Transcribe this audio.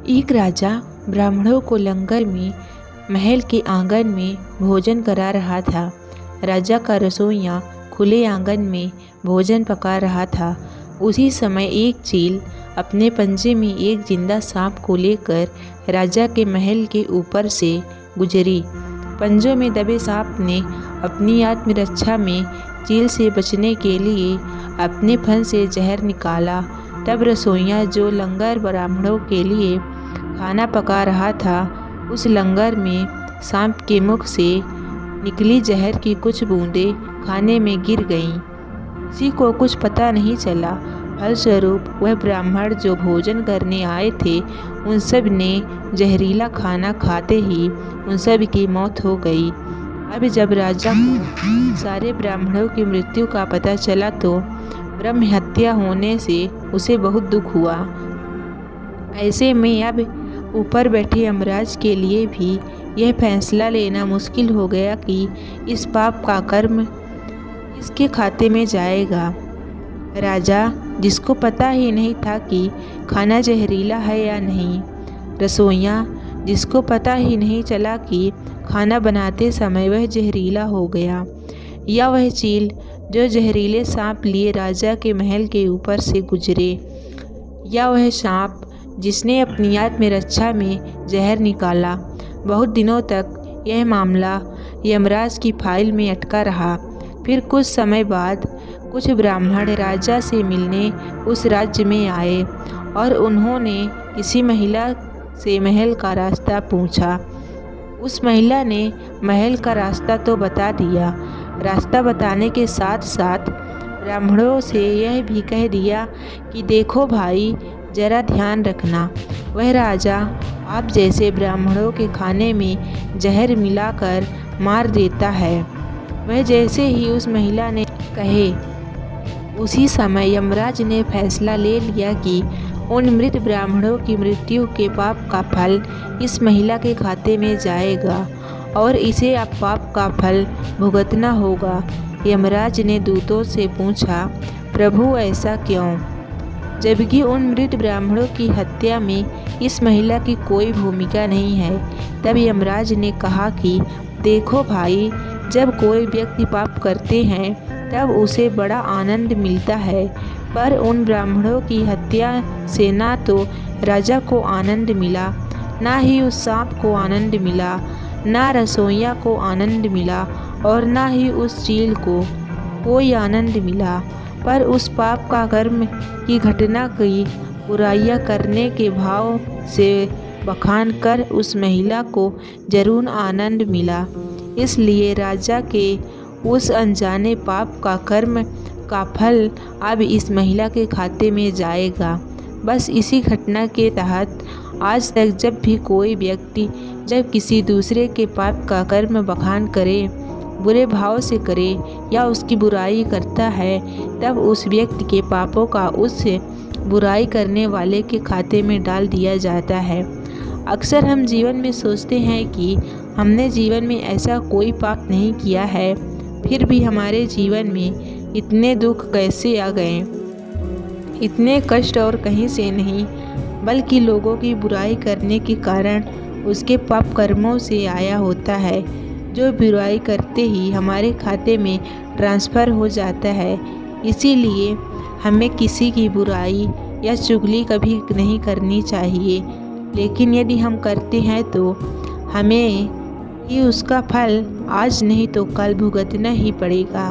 एक राजा ब्राह्मणों को लंगर में महल के आंगन में भोजन करा रहा था। राजा का रसोइया खुले आंगन में भोजन पका रहा था। उसी समय एक चील अपने पंजे में एक जिंदा सांप को लेकर राजा के महल के ऊपर से गुजरी। पंजों में दबे सांप ने अपनी आत्मरक्षा में चील से बचने के लिए अपने फन से जहर निकाला। तब रसोइया जो लंगर ब्राह्मणों के लिए खाना पका रहा था, उस लंगर में सांप के मुख से निकली जहर की कुछ बूंदें खाने में गिर गईं। किसी को कुछ पता नहीं चला। फलस्वरूप वह ब्राह्मण जो भोजन करने आए थे, उन सब ने जहरीला खाना खाते ही उन सब की मौत हो गई। अब जब राजा को सारे ब्राह्मणों की मृत्यु का पता चला तो ब्रह्म हत्या होने से उसे बहुत दुख हुआ। ऐसे में अब ऊपर बैठे यमराज के लिए भी यह फैसला लेना मुश्किल हो गया कि इस पाप का कर्म इसके खाते में जाएगा। राजा, जिसको पता ही नहीं था कि खाना जहरीला है या नहीं, रसोइया, जिसको पता ही नहीं चला कि खाना बनाते समय वह जहरीला हो गया, या वह चील जो जहरीले सांप लिए राजा के महल के ऊपर से गुजरे, या वह सांप जिसने अपनी आत्मरक्षा में जहर निकाला। बहुत दिनों तक यह मामला यमराज की फाइल में अटका रहा। फिर कुछ समय बाद कुछ ब्राह्मण राजा से मिलने उस राज्य में आए और उन्होंने किसी महिला से महल का रास्ता पूछा। उस महिला ने महल का रास्ता तो बता दिया। रास्ता बताने के साथ साथ ब्राह्मणों से यह भी कह दिया कि देखो भाई, जरा ध्यान रखना, वह राजा आप जैसे ब्राह्मणों के खाने में जहर मिलाकर मार देता है। वह जैसे ही उस महिला ने कहे, उसी समय यमराज ने फैसला ले लिया कि उन मृत ब्राह्मणों की मृत्यु के पाप का फल इस महिला के खाते में जाएगा और इसे अब पाप का फल भुगतना होगा। यमराज ने दूतों से पूछा, प्रभु ऐसा क्यों? जबकि उन मृत ब्राह्मणों की हत्या में इस महिला की कोई भूमिका नहीं है। तब यमराज ने कहा कि देखो भाई, जब कोई व्यक्ति पाप करते हैं तब उसे बड़ा आनंद मिलता है, पर उन ब्राह्मणों की हत्या से ना तो राजा को आनंद मिला, ना ही उस सांप को आनंद मिला, ना रसोइया को आनंद मिला और ना ही उस चील को कोई आनंद मिला, पर उस पाप का कर्म की घटना की बुराइयां करने के भाव से बखान कर उस महिला को जरूर आनंद मिला। इसलिए राजा के उस अनजाने पाप का कर्म का फल अब इस महिला के खाते में जाएगा। बस इसी घटना के तहत आज तक जब भी कोई व्यक्ति जब किसी दूसरे के पाप का कर्म बखान करे, बुरे भाव से करे या उसकी बुराई करता है, तब उस व्यक्ति के पापों का उस बुराई करने वाले के खाते में डाल दिया जाता है। अक्सर हम जीवन में सोचते हैं कि हमने जीवन में ऐसा कोई पाप नहीं किया है, फिर भी हमारे जीवन में इतने दुख कैसे आ गए। इतने कष्ट और कहीं से नहीं, बल्कि लोगों की बुराई करने के कारण उसके पाप कर्मों से आया होता है, जो बुराई करते ही हमारे खाते में ट्रांसफ़र हो जाता है। इसीलिए हमें किसी की बुराई या चुगली कभी नहीं करनी चाहिए, लेकिन यदि हम करते हैं तो हमें ही उसका फल आज नहीं तो कल भुगतना ही पड़ेगा।